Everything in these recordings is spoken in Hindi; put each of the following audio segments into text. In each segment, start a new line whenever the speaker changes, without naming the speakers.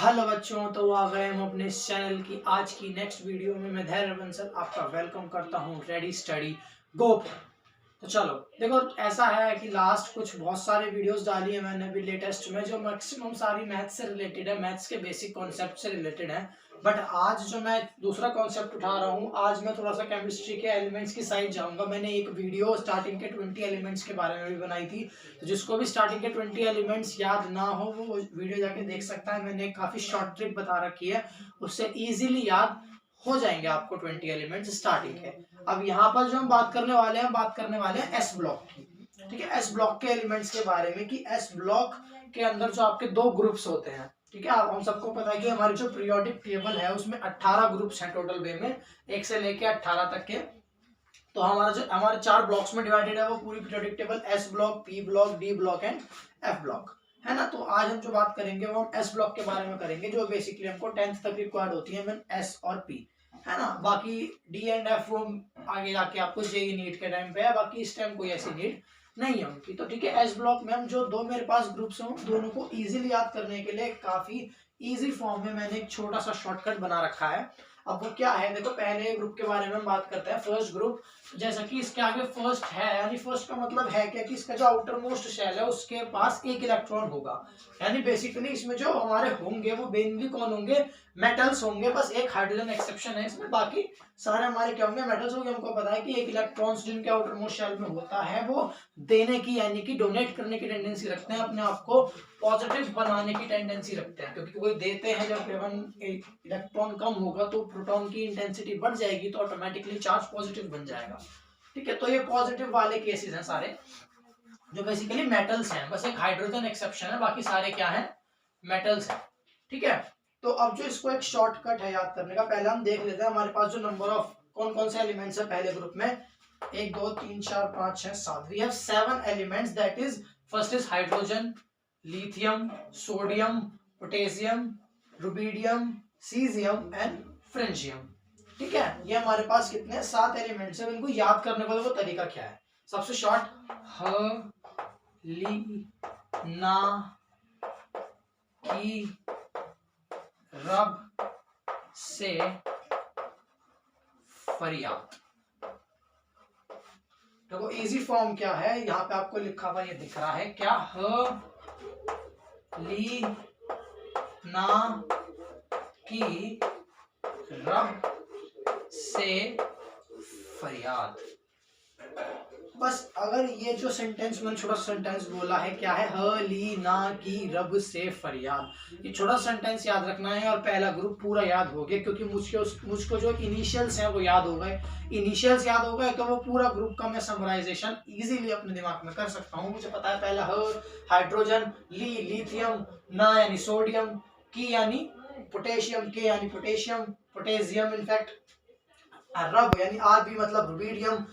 हेलो बच्चों, तो आ गए हम अपने इस चैनल की आज की नेक्स्ट वीडियो में। मैं धैर्य बंसल आपका वेलकम करता हूँ रेडी स्टडी गो। तो चलो देखो, ऐसा है कि लास्ट कुछ बहुत सारे वीडियोस डाली है मैंने अभी लेटेस्ट में, जो मैक्सिमम सारी मैथ्स से रिलेटेड है, मैथ्स के बेसिक कॉन्सेप्ट से रिलेटेड है। बट आज जो मैं दूसरा कॉन्सेप्ट उठा रहा हूँ, आज मैं थोड़ा सा केमिस्ट्री के एलिमेंट्स की साइड जाऊंगा। मैंने एक वीडियो स्टार्टिंग के 20 एलिमेंट्स के बारे में भी बनाई थी, तो जिसको भी स्टार्टिंग के 20 एलिमेंट्स याद ना हो वो वीडियो जाके देख सकता है। मैंने काफी शॉर्ट ट्रिक बता रखी है, उससे इजीली याद हो जाएंगे आपको 20 एलिमेंट्स स्टार्टिंग के। अब यहाँ पर जो हम बात करने वाले हैं, बात करने वाले हैं एस ब्लॉक की। ठीक है, एस ब्लॉक के एलिमेंट्स के बारे में कि एस ब्लॉक के अंदर जो आपके दो ग्रुप्स होते हैं। ठीक है, आप हम सबको पता है कि हमारी जो पीरियोडिक टेबल है उसमें 18 ग्रुप्स हैं टोटल वे में, 1 से लेके 18 तक के। तो हमारा जो हमारे 4 ब्लॉक्स में डिवाइडेड है वो पूरी periodic table S block, P block, D block and F block है ना। तो आज हम जो बात करेंगे वो हम एस ब्लॉक के बारे में करेंगे, जो बेसिकली हमको 10th तक रिक्वायर्ड होती है, मीन एस और पी है ना। बाकी डी एंड एफ वो आगे जाके आपको जेई नीट के टाइम पे है, बाकी इस टाइम कोई ऐसी नीड नहीं है उनकी। तो ठीक है, एस ब्लॉक में हम जो दो मेरे पास ग्रुप्स हैं दोनों को इजीली याद करने के लिए काफी इजी फॉर्म में मैंने एक छोटा सा शॉर्टकट बना रखा है। अब वो क्या है, देखो पहले ग्रुप के बारे में हम बात करते हैं, फर्स्ट ग्रुप। जैसा कि इसके आगे फर्स्ट है, यानी फर्स्ट का मतलब है क्या कि इसका जो आउटर मोस्ट शेल है उसके पास एक इलेक्ट्रॉन होगा। यानी बेसिकली इसमें जो हमारे होंगे वो मेनली कौन होंगे, मेटल्स होंगे। बस एक हाइड्रोजन एक्सेप्शन है इसमें, बाकी सारे हमारे क्या होंगे, मेटल्स होंगे। हमको पता है कि एक इलेक्ट्रॉन्स जिनके आउटर मोस्ट शेल में होता है वो देने की यानी कि डोनेट करने की टेंडेंसी रखते हैं, अपने आप को पॉजिटिव बनाने की टेंडेंसी रखते हैं। क्योंकि कोई देते हैं, जब इलेक्ट्रॉन कम होगा तो प्रोटॉन की इंटेंसिटी बढ़ जाएगी, तो ऑटोमेटिकली चार्ज पॉजिटिव बन जाएगा। ठीक है, तो ये पॉजिटिव वाले केसेस हैं सारे, जो बेसिकली मेटल्स हैं। बस एक हाइड्रोजन एक्सेप्शन है, बाकी सारे क्या है, मेटल्स हैं। ठीक है, तो अब जो इसको एक शॉर्टकट है याद करने का, पहले हम देख लेते हैं हमारे पास जो नंबर ऑफ कौन कौन से एलिमेंट्स है पहले ग्रुप में। 1 2 3 4 5 6 7, we have 7 elements. That is first is hydrogen, lithium, sodium, potassium, rubidium, caesium and francium. ठीक है, ये हमारे पास कितने 7 एलिमेंट्स हैं। इनको याद करने का वो तरीका क्या है, सबसे शॉर्ट ह ली ना की रब से फरियाद। देखो इजी फॉर्म क्या है, यहाँ पे आपको लिखा हुआ ये दिख रहा है क्या, ह ली ना की रब से फरियाद। बस अगर ये जो सेंटेंस मैंने छोटा सेंटेंस बोला है क्या है, ह ली ना की रब से फरियाद, ये छोटा सेंटेंस याद रखना है और पहला ग्रुप पूरा याद हो गया। क्योंकि मुझको जो इनिशियल्स हैं वो याद हो गए, इनिशियल्स याद हो गए तो वो पूरा ग्रुप का मैं समराइजेशन इजीली अपने दिमाग में कर सकता हूँ। मुझे पता है पहला ह हाइड्रोजन, ली लिथियम, ना यानी सोडियम, की यानी पोटेशियम, के यानी पोटेशियम, पोटेशियम इनफैक्ट, रब यानी आर भी मतलब रुबिडियम,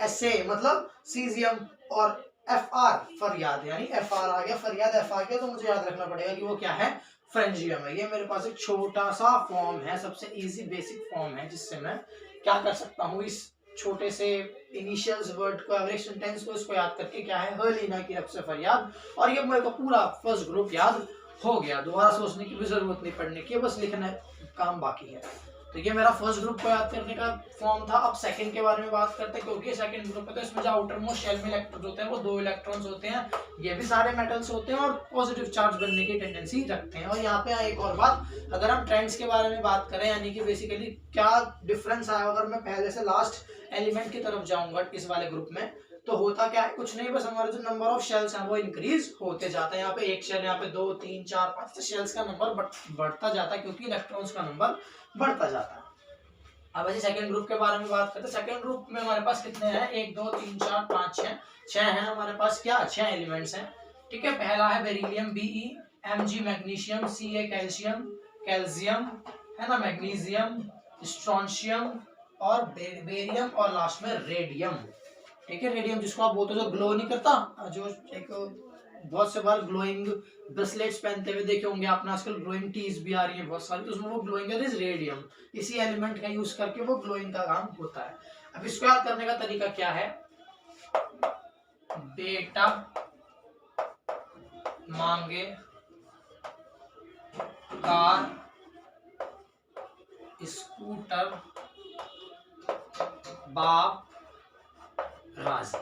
एस ए मतलब सीजियम, और एफ आर फरियाद यानी एफ आर आ गया, फरियाद एफ आ गया, तो मुझे याद रखना पड़ेगा कि वो क्या है, फ्रेंजियम है। ये मेरे पास एक छोटा सा फॉर्म है, सबसे इजी बेसिक फॉर्म है, जिससे मैं क्या कर सकता हूँ, इस छोटे से इनिशियल्स वर्ड को, एवरेज सेंटेंस को, इसको याद करके क्या है, हलीना की रब से फरियाद। और ये मेरे को पूरा फर्स्ट ग्रुप याद हो गया, दोबारा सोचने की भी जरूरत नहीं पड़ने की, बस लिखना काम बाकी है। तो ये मेरा फर्स्ट ग्रुप को याद करने का फॉर्म था। अब सेकंड के बारे में बात करते हैं, क्योंकि सेकंड ग्रुप है तो इसमें जो आउटर मोस्ट शेल में इलेक्ट्रॉन्स होते हैं वो 2 इलेक्ट्रॉन्स होते हैं। ये भी सारे मेटल्स होते हैं और पॉजिटिव चार्ज बनने की टेंडेंसी रखते हैं। और यहाँ पे एक और बात, अगर हम ट्रेंड्स के बारे में बात करें, यानी कि बेसिकली क्या डिफरेंस आया, अगर मैं पहले से लास्ट एलिमेंट की तरफ जाऊंगा इस वाले ग्रुप में, तो होता क्या है, कुछ नहीं, बस हमारे जो नंबर ऑफ शेल्स हैं वो इंक्रीज होते जाता है। यहाँ पे एक शेल, यहाँ पे 2 3 4 5 शेल्स का नंबर बढ़ता जाता है, क्योंकि इलेक्ट्रॉन्स का नंबर बढ़ता जाता है। अब ऐसे सेकंड ग्रुप के बारे में बात करते हैं। सेकंड ग्रुप में हमारे पास कितने हैं, 1 2 3 4 5 6 हैं हमारे पास, क्या 6 एलिमेंट्स हैं। ठीक है, पहला है beryllium Be, Mg magnesium, Ca calcium, calcium है ना, मैग्नीशियम, स्ट्रोंशियम और बेरियम, और लास्ट में रेडियम। ठीक है, रेडियम जिसको आप बोलते हो जो ग्लो नहीं करता, जो एक बहुत से बार ग्लोइंग ब्रेसलेट्स पहनते हुए देखे होंगे आपने, आजकल ग्लोइंग टीज भी आ रही है बहुत सारी, तो उसमें वो ग्लोइंग इज रेडियम, इसी एलिमेंट का यूज करके वो ग्लोइंग का काम होता है। अब इसको याद करने का तरीका क्या है, बेटा मांगे कार स्कूटर बाप राजी।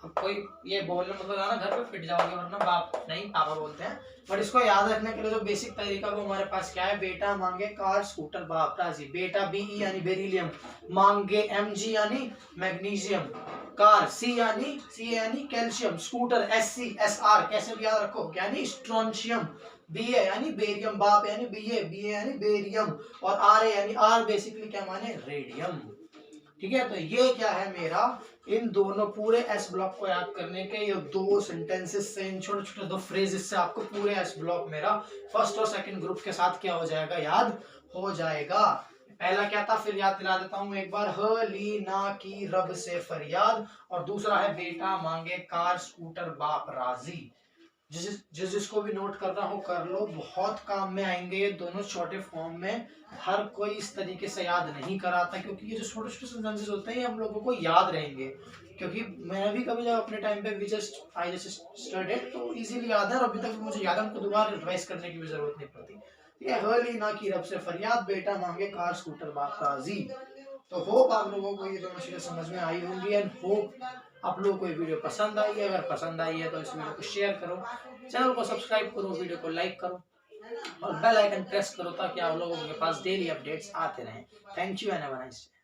अब कोई ये बोलने मतलब ना घर पे फिट जाओगे, वरना बाप नहीं पापा बोलते हैं। बट इसको याद रखने के लिए जो बेसिक तरीका वो हमारे पास क्या है, बेटा मांगे कार स्कूटर बाप राजी। बेटा Be यानी बेरिलियम, मांगे Mg यानी मैग्नीशियम, कार C यानी कैल्शियम, स्कूटर SR कैसे भी याद रखो यानी स्ट्रोंशियम, Ba यानी बेरियम, बाप यानी Ba यानी बेरियम, और Ra यानी R बेसिकली क्या माने रेडियम। ठीक है, तो ये क्या है मेरा इन दोनों पूरे एस ब्लॉक को याद करने के ये दो सेंटेंसेस से, इन छोटे छोटे दो फ्रेजेस से आपको पूरे एस ब्लॉक मेरा फर्स्ट और सेकंड ग्रुप के साथ क्या हो जाएगा, याद हो जाएगा। पहला क्या था फिर याद दिला देता हूं एक बार, ह ली ना की रब से फरियाद, और दूसरा है बेटा मांगे कार स्कूटर बाप राजी। जिसको भी नोट करना हो कर लो, बहुत काम में आएंगे ये दोनों छोटे फॉर्म में। हर कोई इस तरीके से याद नहीं कराता, क्योंकि ये जो छोटे छोटे सेंटेंसेस होते हैं ये हम लोगों को याद रहेंगे, क्योंकि मैं भी कभी जब अपने टाइम पे आई जस्ट स्टडीड तो इजीली याद है, और अभी तक मुझे याद है, हमको दोबारा रिवाइज करने की भी जरूरत नहीं पड़ती। ये हली ना की रब से फरियाद, बेटा मांगे कार स्कूटर बाप राजी। तो होप आप लोगों को ये दोनों चीजें समझ में आई होंगी, एंड होप आप लोगों को ये वीडियो पसंद आई है। अगर पसंद आई है तो इस वीडियो को शेयर करो, चैनल को सब्सक्राइब करो, वीडियो को लाइक करो और बेल आइकन प्रेस करो, ताकि आप लोगों के पास डेली अपडेट्स आते रहें। Thank you and have a nice day.